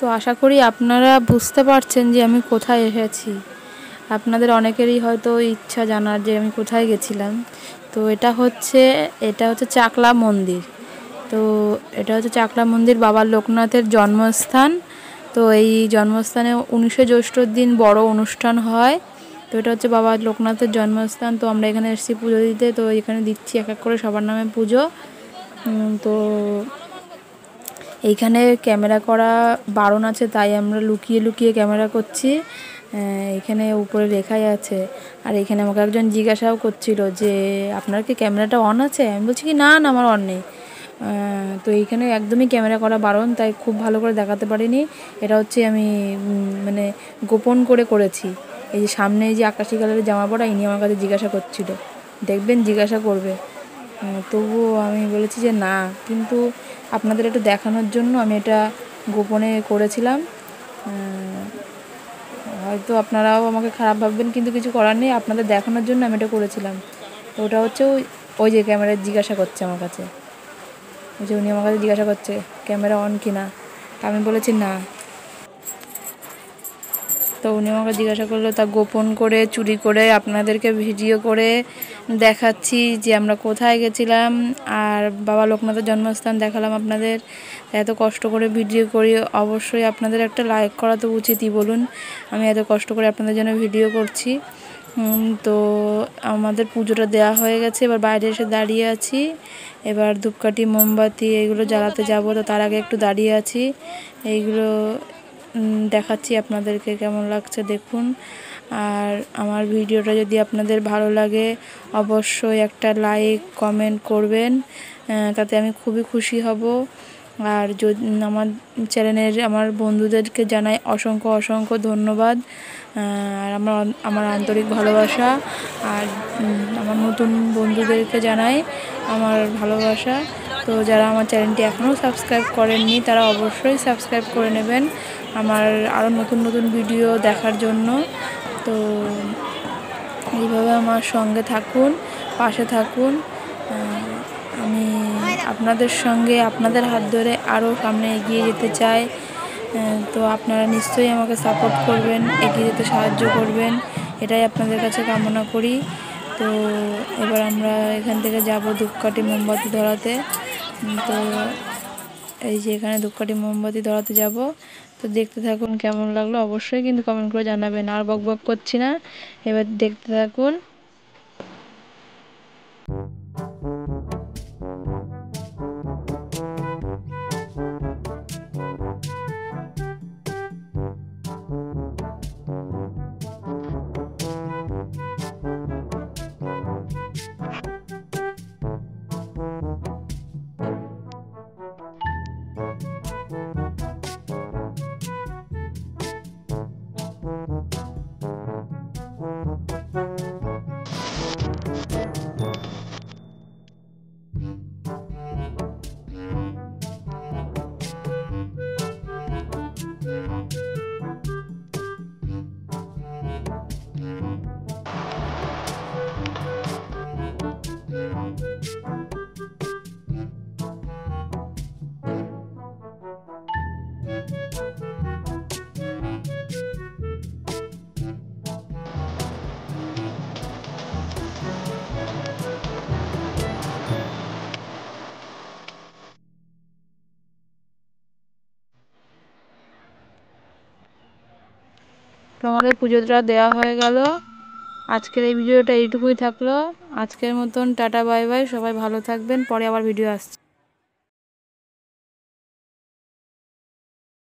তো আশা করি আপনারা বুঝতে পারছেন যে আমি কোথায় এসেছি। আপনাদের অনেকেরই হয়তো ইচ্ছা জানার যে আমি কোথায় গেছিলাম। তো এটা হচ্ছে চাকলা মন্দির। তো এটা হচ্ছে চাকলা মন্দির, বাবা লোকনাথের জন্মস্থান। তো এই জন্মস্থানে 19শে জ্যৈষ্ঠর দিন বড় অনুষ্ঠান হয়। তো এটা হচ্ছে বাবা লোকনাথের জন্মস্থান। তো আমরা এখানে এসেছি পুজো দিতে। তো এখানে দিচ্ছি এক এক করে সবার নামে পুজো। তো এইখানে ক্যামেরা করা বারণ আছে, তাই আমরা লুকিয়ে লুকিয়ে ক্যামেরা করছি। এখানে উপরে লেখাই আছে। আর এখানে আমাকে একজন জিজ্ঞাসাও করছিল যে আপনার কি ক্যামেরাটা অন আছে? আমি বলছি কি না না, আমার অন নেই। তো এইখানে একদমই ক্যামেরা করা বারণ, তাই খুব ভালো করে দেখাতে পারিনি। এটা হচ্ছে আমি মানে গোপন করে করেছি। এই যে সামনে এই যে আকাশি কালারের জামা পরা, ইনি আমার কাছে জিজ্ঞাসা করছিল, দেখবেন জিজ্ঞাসা করবে। তবুও আমি বলেছি যে না, কিন্তু আপনাদের একটু দেখানোর জন্য আমি এটা গোপনে করেছিলাম। হয়তো আপনারাও আমাকে খারাপ ভাববেন, কিন্তু কিছু করার নেই, আপনাদের দেখানোর জন্য আমি এটা করেছিলাম। তো ওটা হচ্ছে ওই যে ক্যামেরা জিজ্ঞাসা করছে আমার কাছে, ওই যে উনি আমার কাছে জিজ্ঞাসা করছে ক্যামেরা অন কিনা। আমি বলেছি না। তো উনি আমাকে জিজ্ঞাসা করলো, তা গোপন করে চুরি করে আপনাদেরকে ভিডিও করে দেখাচ্ছি যে আমরা কোথায় গেছিলাম, আর বাবা লোকনাথের জন্মস্থান দেখালাম আপনাদের। এত কষ্ট করে ভিডিও করি, অবশ্যই আপনাদের একটা লাইক করা তো উচিতই, বলুন। আমি এত কষ্ট করে আপনাদের জন্য ভিডিও করছি। তো আমাদের পুজোটা দেওয়া হয়ে গেছে, এবার বাইরে এসে দাঁড়িয়ে আছি। এবার ধূপকাঠি মোমবাতি এগুলো জ্বালাতে যাব, তো তার আগে একটু দাঁড়িয়ে আছি। এইগুলো দেখাচ্ছি আপনাদেরকে, কেমন লাগছে দেখুন। আর আমার ভিডিওটা যদি আপনাদের ভালো লাগে অবশ্যই একটা লাইক কমেন্ট করবেন, তাতে আমি খুবই খুশি হব। আর যদি আমার চ্যানেলের আমার বন্ধুদেরকে জানাই অসংখ্য অসংখ্য ধন্যবাদ, আর আমার আন্তরিক ভালোবাসা। আর আমার নতুন বন্ধুদেরকে জানাই আমার ভালোবাসা। তো যারা আমার চ্যানেলটি এখনও সাবস্ক্রাইব করেননি তারা অবশ্যই সাবস্ক্রাইব করে নেবেন আমার আরও নতুন নতুন ভিডিও দেখার জন্য। তো এইভাবে আমার সঙ্গে থাকুন, পাশে থাকুন। আমি আপনাদের সঙ্গে আপনাদের হাত ধরে আরও সামনে এগিয়ে যেতে চাই। তো আপনারা নিশ্চয়ই আমাকে সাপোর্ট করবেন, এগিয়ে যেতে সাহায্য করবেন, এটাই আপনাদের কাছে কামনা করি। তো এবার আমরা এখান থেকে যাব ধূপকাঠি মোমবাতি ধরাতে। তো এই যে এখানে ধূপকাঠি মোমবাতি ধরাতে যাব। তো দেখতে থাকুন, কেমন লাগলো অবশ্যই কিন্তু কমেন্ট করে জানাবেন। আর বক বক করছি না, এবার দেখতে থাকুন। তো আমাদের পুজোটা দেওয়া হয়ে গেল। আজকের এই ভিডিওটা এইটুকুই থাকলো। আজকের মতন টাটা বাই বাই, সবাই ভালো থাকবেন, পরে আবার ভিডিও আসছে।